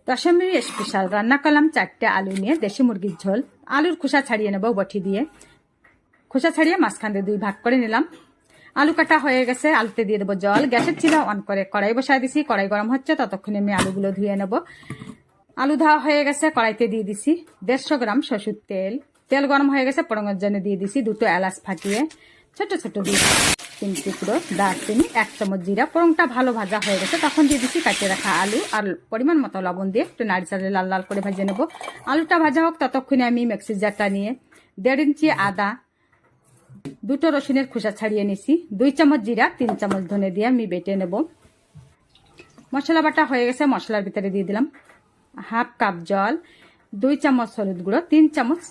Dashami special রান্না করলাম 4টে আলু নিয়ে দেশি মুরগির ঝোল। আলুর খোসা ছাড়িয়ে নেব বটি দিয়ে। খোসা ছাড়িয়ে মাঝখান দিয়ে 2 ভাগ করে নিলাম। আলু কাটা হয়ে গেছে, আলুতে দিয়ে দেবো জল। গ্যাসের চুলা অন করে কড়াই বসায় দিছি। কড়াই গরম হচ্ছে, ততক্ষণে আমি আলুগুলো ধুয়ে নেব। আলু ধোয়া হয়ে গেছে, কড়াইতে দিয়ে দিছি 150 গ্রাম সরষের তেল। তেল গরম হয়ে গেছে, ফোড়নের জন্য দিয়ে দিছি 2টো এলাচ ফাটিয়ে ছোট ছোট দিয়ে 3 টুকরো দারচিনি, 1 চামচ জিরা। ফোড়নটা ভালো ভাজা হয়ে গেছে, তখন দিয়ে দিছি কাটিয়ে রাখা আলু আর পরিমাণ মতো লবণ দিয়ে একটু নাড়ি চাড়িয়ে লাল লাল করে ভেজে নেব। আলুটা ভাজা হোক, ততক্ষণে আমি মিক্সির জারটা নিয়ে 1.5 ইঞ্চি আদা, 2টো রসুনের খোসা ছাড়িয়ে নিছি, 2 চামচ জিরা, 3 চামচ ধনে দিয়ে আমি বেটে নেব। মশলা বাটা হয়ে গেছে, মশলার ভিতরে দিয়ে দিলাম 1/2 কাপ জল, 2 চামচ হলুদ গুঁড়ো, 3 চামচ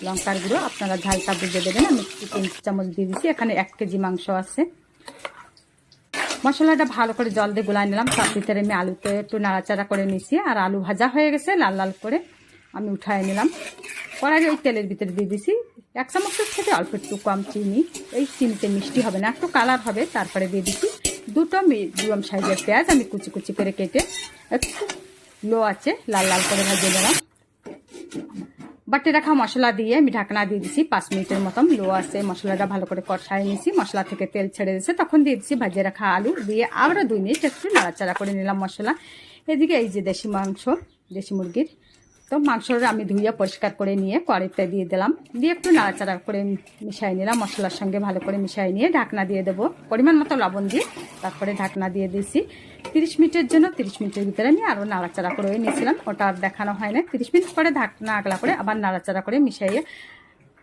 লঙ্কার গুঁড়ো। আপনারা ঝালটা বুঝে দেবেন। আমি 3 চামচ দিয়ে দিচ্ছি। এখানে 1 কেজি মাংস আছে। মশলাটা ভালো করে জল দিয়ে গুলাই নিলাম। তার ভিতরে আমি আলুতে একটু নাড়াচাড়া করে নিছি। আর আলু ভাজা হয়ে গেছে, লাল লাল করে আমি উঠায় নিলাম। কড়াই ওই তেলের ভিতরে দিয়ে দিছি 1 চামচের থেকে অল্প একটু কম চিনি। এই চিনিতে মিষ্টি হবে না, একটু কালার হবে। তারপরে দিয়ে দিচ্ছি 2টো মিডিয়াম সাইজের পেঁয়াজ আমি কুচি কুচি করে কেটে একটু লো আছে লাল লাল করে ভেজে নিলাম। বাটি রাখা মশলা দিয়ে আমি ঢাকনা দিয়ে দিছি 5 মিনিটের মতন। লো আছে, মশলাটা ভালো করে কষায় নিছি। মশলা থেকে তেল ছেড়ে দিয়েছে, তখন দিয়ে দিচ্ছি ভাজে রাখা আলু দিয়ে আবারও 2 মিনিট একটু নাড়াচাড়া করে নিলাম মশলা। এদিকে এই যে দেশি মাংস, দেশি মুরগির, তো মাংসটা আমি ধুয়ে পরিষ্কার করে নিয়ে কড়াইতে দিয়ে দিলাম। দিয়ে একটু নাড়াচাড়া করে মিশিয়ে নিলাম। মশলার সঙ্গে ভালো করে মিশিয়ে নিয়ে ঢাকনা দিয়ে দেবো পরিমাণ মতো লবণ দিয়ে। তারপরে ঢাকনা দিয়ে দিয়েছি 30 মিনিটের জন্য। 30 মিনিটের ভিতরে আমি আরও নাড়াচাড়া করে নিয়েছিলাম, ওটা আর দেখানো হয় না। 30 মিনিট পরে ঢাকনা আগলা করে আবার নাড়াচাড়া করে মিশিয়ে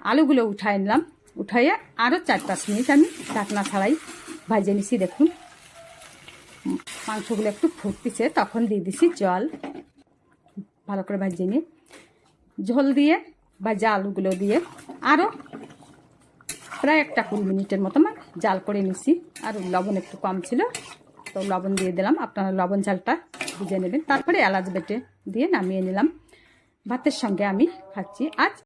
আলুগুলো উঠাই নিলাম। উঠাইয়ে আরও 4-5 মিনিট আমি ঢাকনা ছাড়াই ভাজে নিছি। দেখুন মাংসগুলো একটু ফুটতেছে, তখন দিয়ে দিছি জল। ভালো করে ভাজিয়ে নিয়ে ঝোল দিয়ে ভাজা আলুগুলো দিয়ে আরও প্রায় 1-20 মিনিটের মতো জাল করে নিছি। আর লবণ একটু কম ছিল, তো লবণ দিয়ে দিলাম। আপনারা লবণ ঝালটা বুঝে নেবেন। তারপরে এলাচ বেটে দিয়ে নামিয়ে নিলাম। ভাতের সঙ্গে আমি খাচ্ছি। আজ